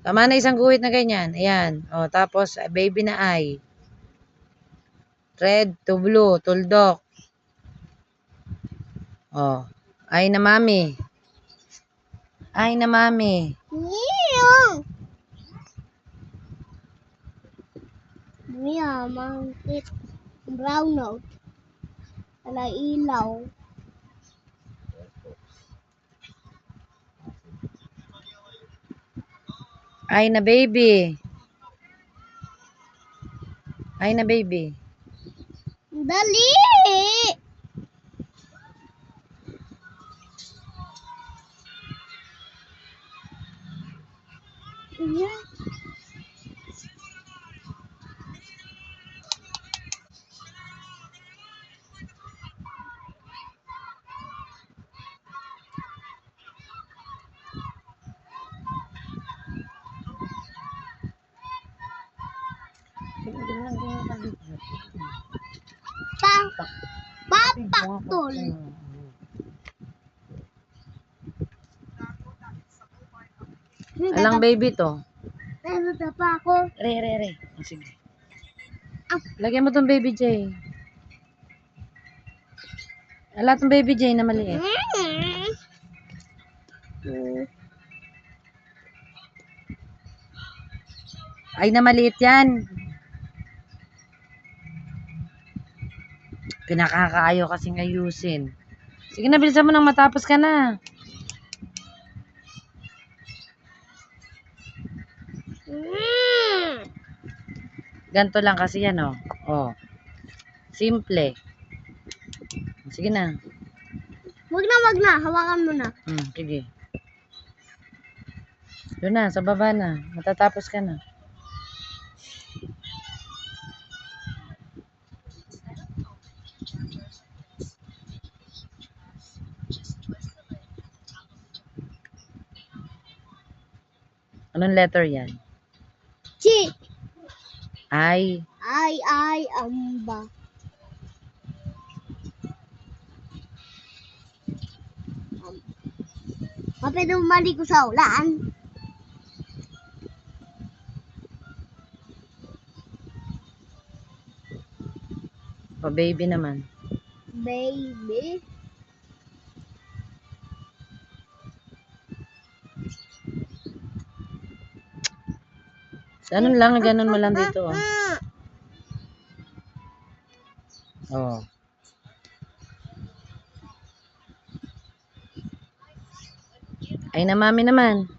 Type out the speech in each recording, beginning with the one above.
Tama na isang guhit na ganyan. Ayan. O, tapos, baby na I. Red to blue, tuldok. O, I na mami. I na mami. Mangkit. Brown note. Wala ilaw. I na baby. I na baby. Dali! Papaktol. Alang baby to. Nasa pa ako. Re. O, sige. Lagyan mo tong baby J. Ala tong baby J na maliit. Ay na maliit yan. Pinakakaayo kasing ayusin. Sige na, bilisan mo nang matapos ka na. Ganto lang kasi yan, oh. Oh. Simple. Sige na. Wag na. Hawakan mo na. Sige. Doon na, sa baba na. Matatapos ka na. Anong letter yan? Chi. I. Amba. Pwede mali ko sa ulan. O, baby naman. Baby. Ganun lang, ganun mo lang dito, oh. Oh. Ay na mami naman.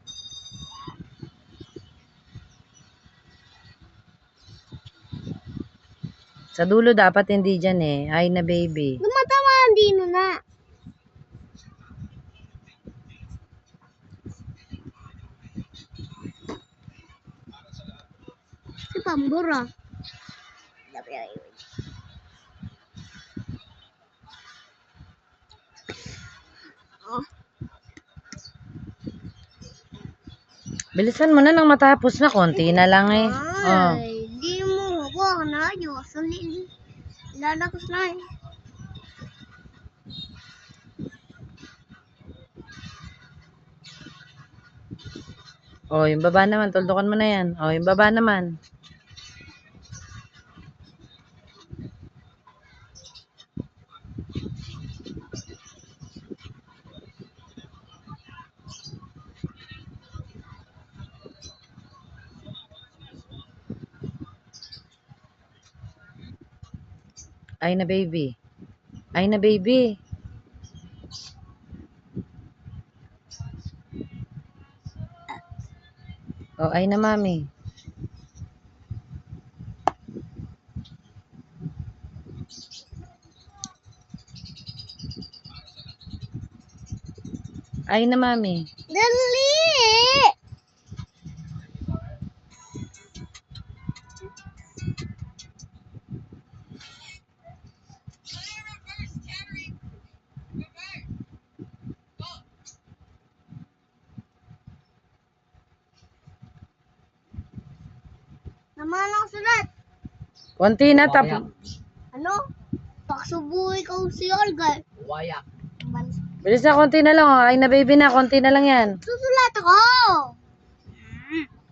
Sa dulo dapat hindi dyan eh. Ay na baby. Lumatamaan din na. Si Pambura. Bilisan mo na nang matapos na. Konti na lang eh. Oh. Ay, di mo ako na yun. Lalakos na eh. Oh, yung baba naman. Tuldukan mo na yan. Oh, yung baba naman. Ay na baby. Ay na baby. Oh, ay na mami. Ay na mami. Dali! Naman ang sulat. Konti na tap. Ano? Paksubuhi ka si Olga. Wayak. Bilis na, konti na lang. Oh. Ay na baby na. Konti na lang yan. Susulat ako.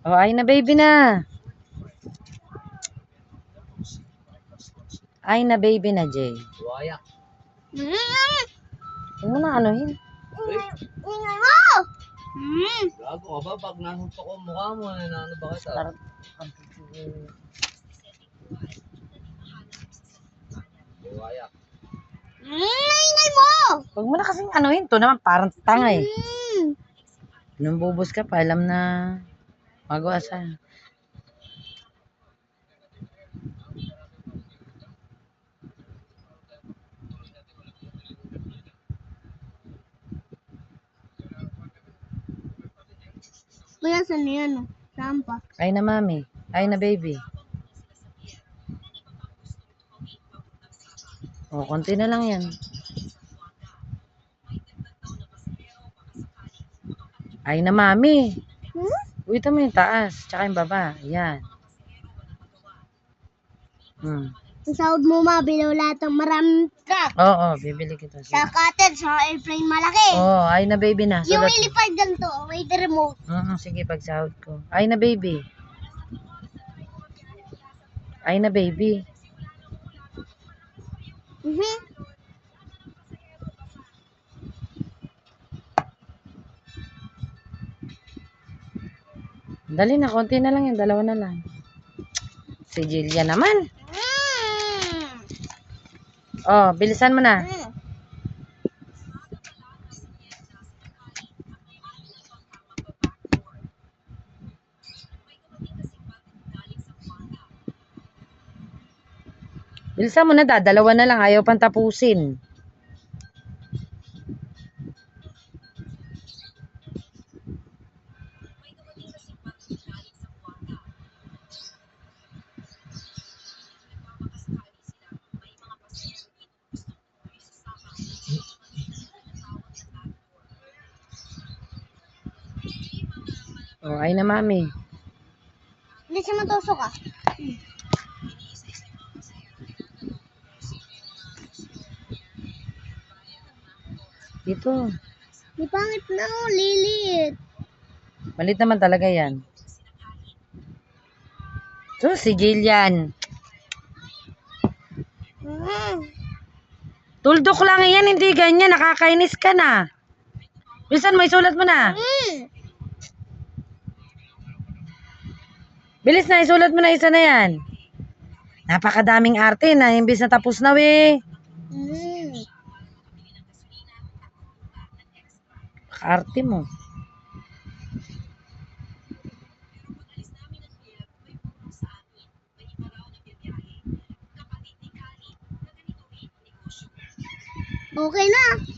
Oh, ay na baby na. Ay na baby na, Jay. Wayak. Huwag mo na anuhin. Ingay mo! Gago ka ba? Pag nanuntok ko mukha mo, ano ba kita? Wayak. Ingay mo! Huwag mo na kasing anuhin. To naman parang tanga eh. Mm. Nung bubos ka pa, alam na magawa sa. Kuya, saan yan? Saan pa? Ay na mami. Ay na baby. Oh, konti na lang yan. Ay na mami. Uy, ito mo yung taas. Tsaka yung baba. Yan. Ang sahod mo mabilaw lahat ng maraming truck. Oo, bibili kita. Sa cutter, sa airplane malaki. Oo, ay na baby na. Yung Sulat. ilipad ganito, with the remote. Sige, pagsahod ko. Ay na baby. Ay na baby. Dali na, konti na lang yan. Dalawa na lang. Si Jillia naman. Oh, bilisan mo na. Bilisan mo na, dalawa na lang. Ayaw pang tapusin. Oh, ay na mami. Hindi siya matusok ah. Dito. Di pangit na oh, lilit. Malit naman talaga yan. So, si Jillian. Tuldok lang yan, hindi ganyan. Nakakainis ka na. Bilisan mo, isulat mo na. Bilis na, isulat mo na isa na yan. Napakadaming arte na, imbis na tapos na we. Arte mo. Okay na.